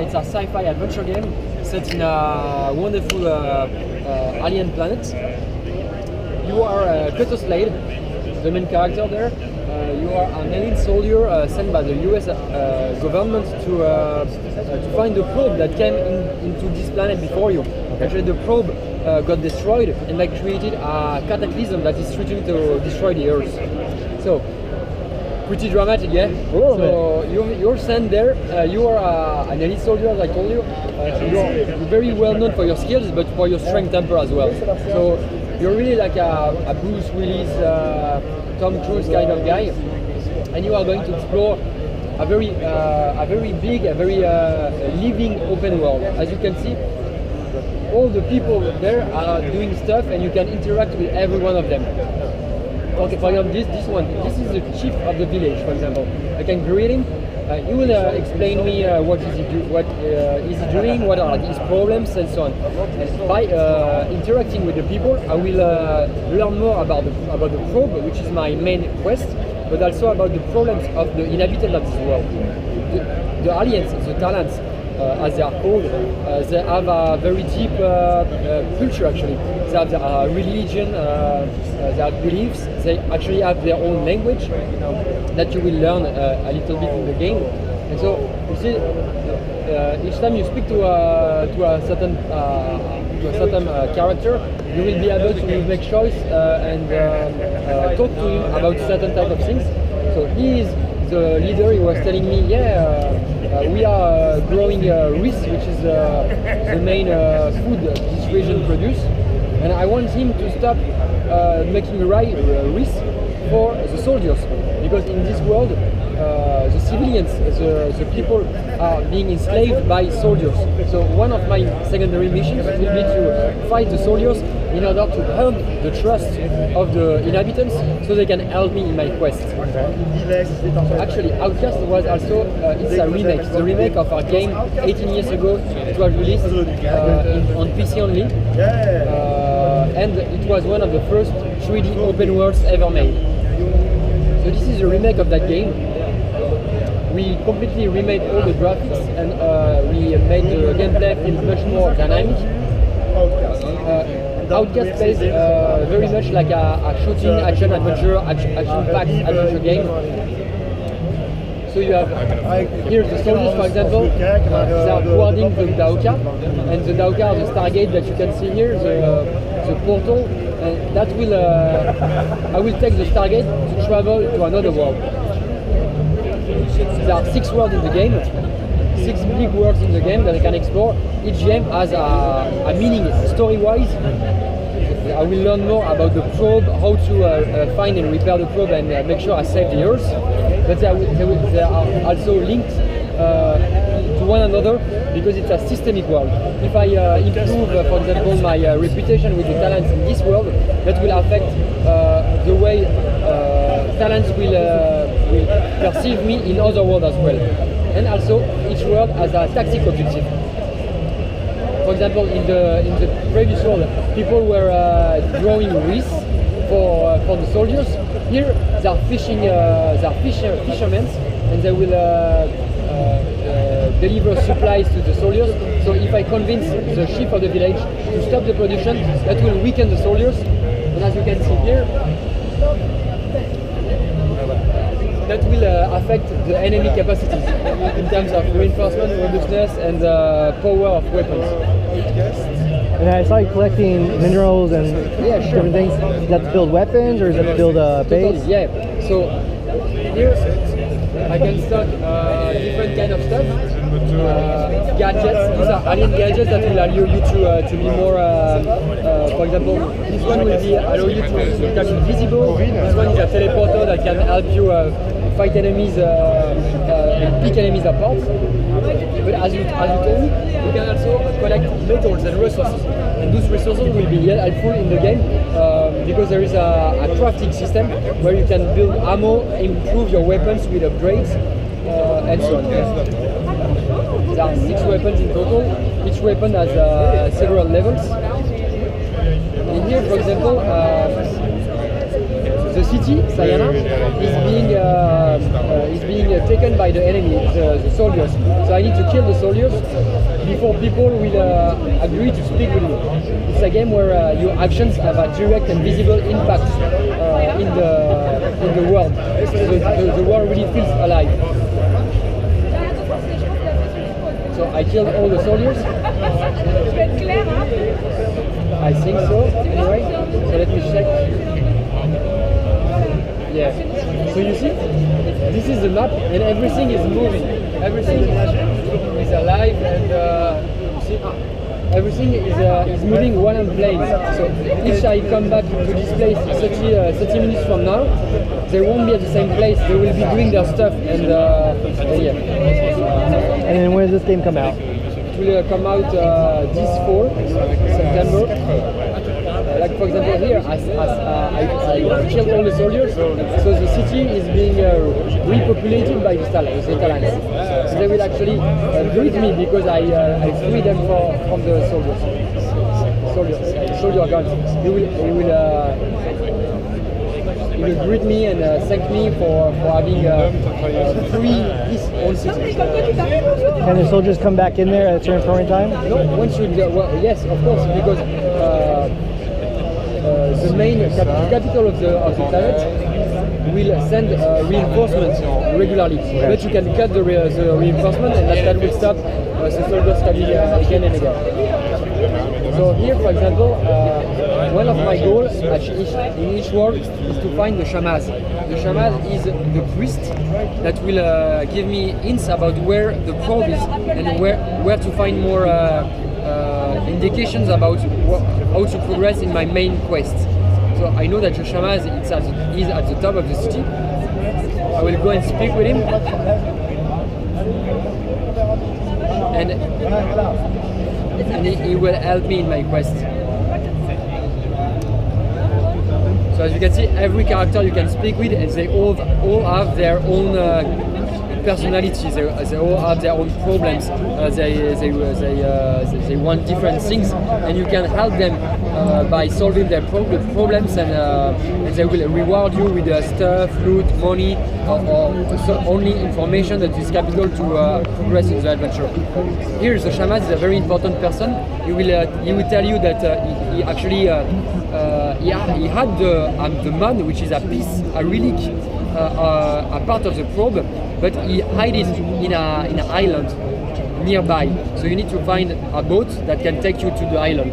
it's a sci-fi adventure game set in a wonderful alien planet. You are Cutter Slade, the main character there. You are an elite soldier sent by the US government to find the probe that came into this planet before you. Okay. Actually, the probe got destroyed, and they created a cataclysm that is threatening to destroy the Earth. So, pretty dramatic, yeah? So you're sent there. You are an elite soldier, as I told you. You're very well known for your skills, but for your strength temper as well. So you're really like a Bruce Willis, Tom Cruise kind of guy, and you are going to explore a very big, a very living open world. As you can see, all the people there are doing stuff, and you can interact with every one of them. Okay, for example, this one, this is the chief of the village, for example. I can greet him. He will explain me what is he doing, what are his problems, and so on. And by interacting with the people, I will learn more about the probe, which is my main quest, but also about the problems of the inhabitants of this world. The aliens, the talents, as they are called, they have a very deep culture actually. They have their religion, their beliefs. They actually have their own language that you will learn a little bit in the game. And so you see, each time you speak to a certain character, you will be able to make choice and talk to him about certain type of things. So he is the leader. He was telling me, we are growing rice, which is the main food this region produces, and I want him to stop making rice for the soldiers, because in this world the civilians, the people are being enslaved by soldiers. So one of my secondary missions will be to fight the soldiers in order to earn the trust of the inhabitants so they can help me in my quest. Actually, Outcast was also, it's a remake. It's a remake of a game 18 years ago. It was released on PC only. And it was one of the first 3D open worlds ever made. So this is a remake of that game. We completely remade all the graphics, and we made the gameplay feel much more dynamic. Outcast plays very much like a shooting, action-adventure, action-packed adventure game. So you have here the soldiers, for example, they are guarding the Adelpha, and the Adelpha are the Stargate that you can see here, the portal, and that will I will take the Stargate to travel to another world. There are 6 worlds in the game, 6 big worlds in the game that I can explore. Each game has a meaning story-wise. I will learn more about the probe, how to find and repair the probe and make sure I save the Earth. But they are also linked to one another because it's a systemic world. If I improve, for example, my reputation with the talents in this world, that will affect the way talents will perceive me in other worlds as well. And also, each world has a tactic objective. For example, in the previous world, people were growing rice for the soldiers. Here, they are fishing, fishermen, and they will deliver supplies to the soldiers. So if I convince the chief of the village to stop the production, that will weaken the soldiers. And as you can see here, that will affect the enemy capacities in terms of reinforcement, robustness, and power of weapons. And I saw you collecting minerals and different things. Is that to build weapons, or is that to build a base? Totally, yeah. So here I can stock different kind of stuff. Gadgets. These are alien gadgets that will allow you to be more. For example, this one will allow you to become invisible. This one is a teleporter that can help you fight enemies and pick enemies apart. But as you told me, you can also collect metals and resources, and those resources will be helpful in the game because there is a crafting system where you can build ammo, improve your weapons with upgrades, and so on. There are 6 weapons in total. Each weapon has several levels. In here, for example, the city, Sayana, is being taken by the enemy, the soldiers. So I need to kill the soldiers before people will agree to speak with me. It's a game where your actions have a direct and visible impact in the world. So the world really feels alive. So I killed all the soldiers. I think so. Anyway, so let me check. Yeah. So you see, this is the map, and everything is moving. Everything is alive, and you see, everything is moving while I'm playing. So if I come back to this place 30 minutes from now, they won't be at the same place. They will be doing their stuff, and yeah. And then when does this game come out? It will come out this fall, September. Like for example here, I killed all the soldiers, so the city is being repopulated by the Italians. So they will actually greet me because I free them from the soldier guns. He will greet me and thank me for having free his own city. Can the soldiers come back in there at a certain point in time? No, one should. Well, yes, of course, because the main capital of the planet will send reinforcements regularly. Okay. But you can cut the reinforcement, and that will stop the soldiers coming again and again. So here, for example, one of my goals in each world is to find the shamaz. The shamaz is the priest that will give me hints about where the probe is and where to find more indications about how to progress in my main quest. So I know that the shamaz is at the top of the city. I will go and speak with him. And he will help me in my quest. So as you can see, every character you can speak with, and they all have their own personalities. They all have their own problems. They want different things, and you can help them by solving their problems, and they will reward you with stuff, loot, money, or only information that is capital to progress in the adventure. Here, the shaman is a very important person. He will tell you that he actually he had the man, which is a piece, a relic, a part of the probe, but he hid it in an island nearby. So you need to find a boat that can take you to the island.